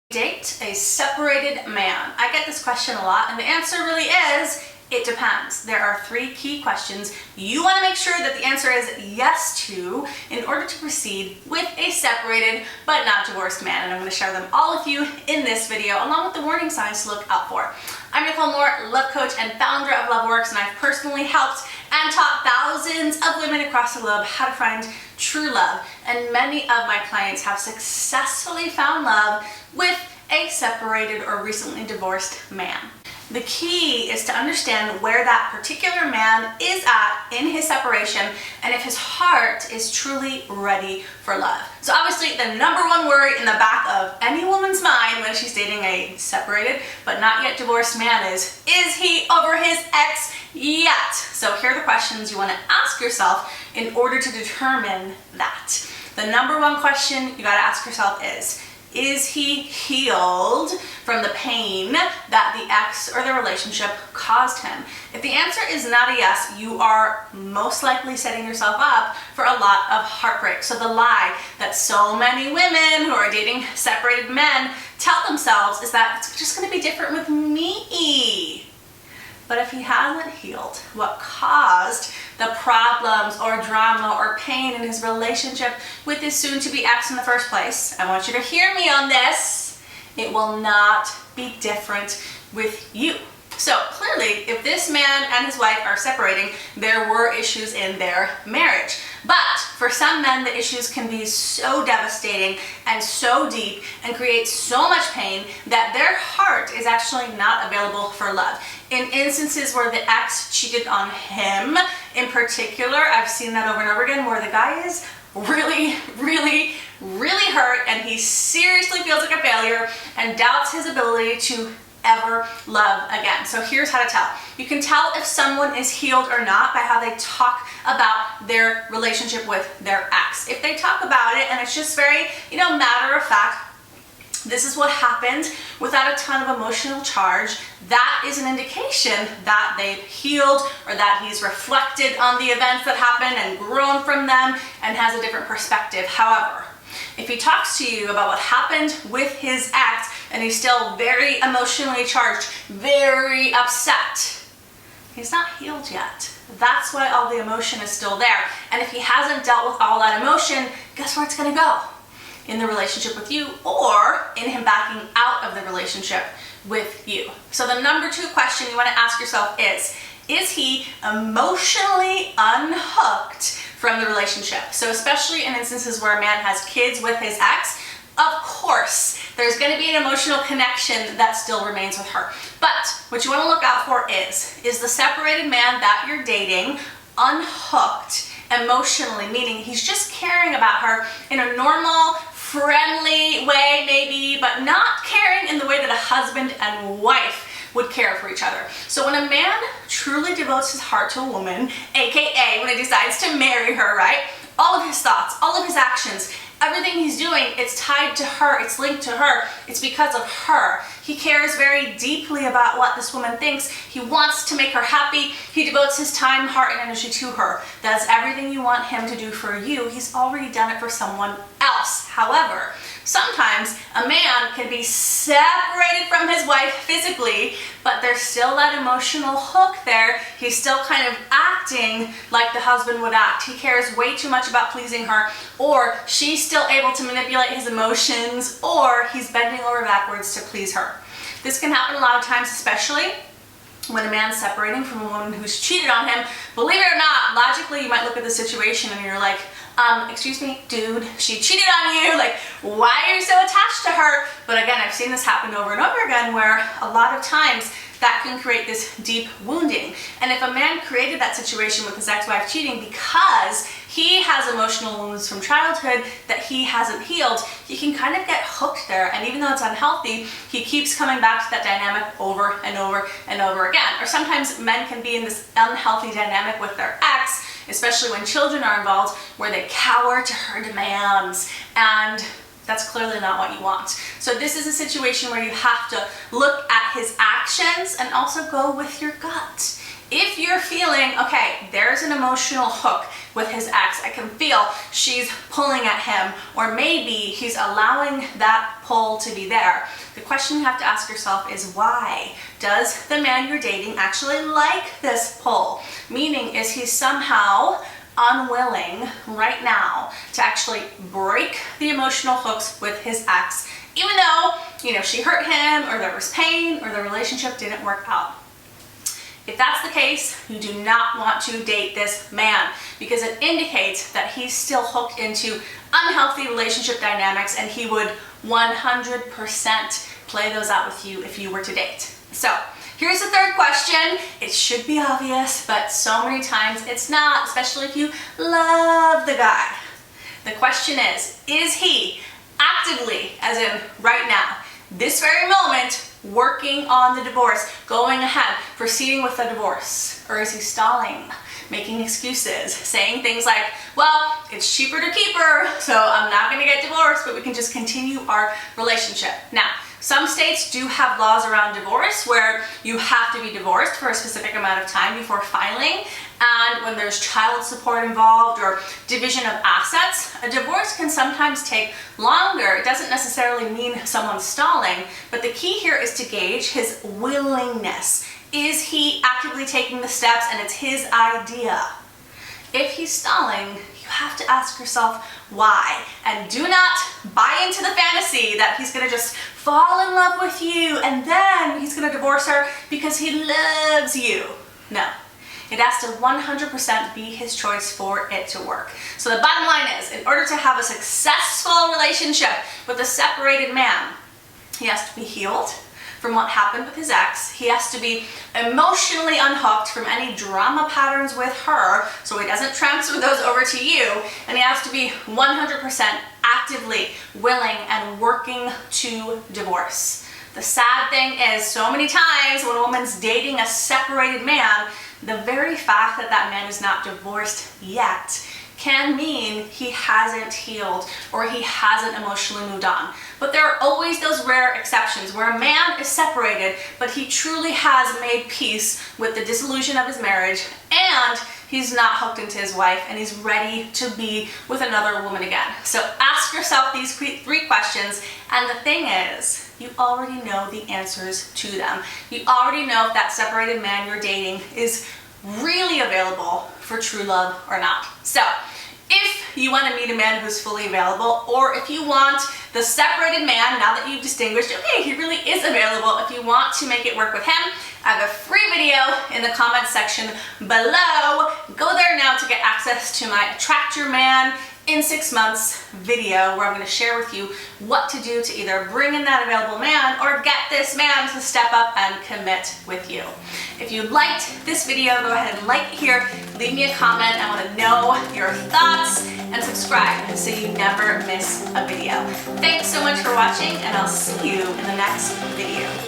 Date a separated man? I get this question a lot, and the answer really is, it depends. There are three key questions you want to make sure that the answer is yes to in order to proceed with a separated but not divorced man, and I'm going to share them all with you in this video, along with the warning signs to look out for. I'm Nicole, love coach and founder of LoveWorks, and I've personally helped and taught thousands of women across the globe how to find true love, and many of my clients have successfully found love with a separated or recently divorced man. The key is to understand where that particular man is at in his separation and if his heart is truly ready for love. So obviously the number one worry in the back of any woman's mind when she's dating a separated but not yet divorced man is he over his ex yet? So here are the questions you want to ask yourself in order to determine that. The number one question you got to ask yourself is he healed from the pain that the ex or the relationship caused him? If the answer is not a yes, you are most likely setting yourself up for a lot of heartbreak. So the lie that so many women who are dating separated men tell themselves is that it's just going to be different with me. But if he hasn't healed what caused the problems or drama or pain in his relationship with his soon-to-be ex in the first place, I want you to hear me on this, it will not be different with you. So clearly, if this man and his wife are separating, there were issues in their marriage. But for some men, the issues can be so devastating and so deep and create so much pain that their heart is actually not available for love. In instances where the ex cheated on him, in particular, I've seen that over and over again, where the guy is really hurt and he seriously feels like a failure and doubts his ability to ever love again. So here's how to tell. You can tell if someone is healed or not by how they talk about their relationship with their ex. If they talk about it and it's just very, matter of fact, this is what happened without a ton of emotional charge, that is an indication that they've healed or that he's reflected on the events that happened and grown from them and has a different perspective. However, if he talks to you about what happened with his ex and he's still very emotionally charged, very upset, he's not healed yet. That's why all the emotion is still there. And if he hasn't dealt with all that emotion, guess where it's going to go? In the relationship with you, or in him backing out of the relationship with you. So the number two question you want to ask yourself is he emotionally unhooked from the relationship? So especially in instances where a man has kids with his ex, of course, there's going to be an emotional connection that still remains with her. But what you want to look out for is the separated man that you're dating unhooked emotionally, meaning he's just caring about her in a normal, friendly way maybe, but not caring in the way that a husband and wife would care for each other. So when a man truly devotes his heart to a woman, aka when he decides to marry her, right? All of his thoughts, all of his actions, everything he's doing, it's tied to her, it's linked to her, it's because of her. He cares very deeply about what this woman thinks. He wants to make her happy. He devotes his time, heart, and energy to her. Does everything you want him to do for you. He's already done it for someone else. However, sometimes a man can be separated from his wife physically, but there's still that emotional hook there. He's still kind of acting like the husband would act. He cares way too much about pleasing her, or she's still able to manipulate his emotions, or he's bending over backwards to please her. This can happen a lot of times, especially when a man's separating from a woman who's cheated on him. Believe it or not, logically you might look at the situation and you're like, excuse me, dude, she cheated on you, like, why are you so attached to her? But again, I've seen this happen over and over again, where a lot of times that can create this deep wounding. And if a man created that situation with his ex-wife cheating because he has emotional wounds from childhood that he hasn't healed, he can kind of get hooked there. And even though it's unhealthy, he keeps coming back to that dynamic over and over and over again. Or sometimes men can be in this unhealthy dynamic with their ex, especially when children are involved, where they cower to her demands, and that's clearly not what you want. So this is a situation where you have to look at his actions and also go with your gut. If you're feeling, okay, there's an emotional hook with his ex, I can feel she's pulling at him, or maybe he's allowing that pull to be there, the question you have to ask yourself is why? Does the man you're dating actually like this pull? Meaning, is he somehow unwilling right now to actually break the emotional hooks with his ex, even though, she hurt him, or there was pain, or the relationship didn't work out? If that's the case, you do not want to date this man, because it indicates that he's still hooked into unhealthy relationship dynamics, and he would 100% play those out with you if you were to date. So here's the third question. It should be obvious, but so many times it's not, especially if you love the guy. The question is he actively, as in right now, this very moment, working on the divorce, going ahead, proceeding with the divorce? Or is he stalling, making excuses, saying things like, well, it's cheaper to keep her, so I'm not going to get divorced, but we can just continue our relationship. Now, some states do have laws around divorce where you have to be divorced for a specific amount of time before filing, and when there's child support involved or division of assets, a divorce can sometimes take longer. It doesn't necessarily mean someone's stalling, but the key here is to gauge his willingness. Is he actively taking the steps and it's his idea? If he's stalling, you have to ask yourself why. And do not buy into the fantasy that he's gonna just fall in love with you and then he's gonna divorce her because he loves you. No. It has to 100% be his choice for it to work. So the bottom line is, in order to have a successful relationship with a separated man, he has to be healed from what happened with his ex. He has to be emotionally unhooked from any drama patterns with her, so he doesn't transfer those over to you. And he has to be 100% actively willing and working to divorce. The sad thing is, so many times when a woman's dating a separated man, the very fact that that man is not divorced yet can mean he hasn't healed or he hasn't emotionally moved on. But there are always those rare exceptions where a man is separated, but he truly has made peace with the dissolution of his marriage, and he's not hooked into his wife, and he's ready to be with another woman again. So ask yourself these 3 questions, and the thing is, you already know the answers to them. You already know if that separated man you're dating is really available for true love or not. So if you want to meet a man who's fully available, or if you want the separated man, now that you've distinguished, okay, he really is available, if you want to make it work with him, I have a free video in the comments section below. Go there now to get access to my Attract Your Man in 6 months video, where I'm going to share with you what to do to either bring in that available man or get this man to step up and commit with you. If you liked this video, go ahead and like it here, leave me a comment. I want to know your thoughts, and subscribe so you never miss a video. Thanks so much for watching, and I'll see you in the next video.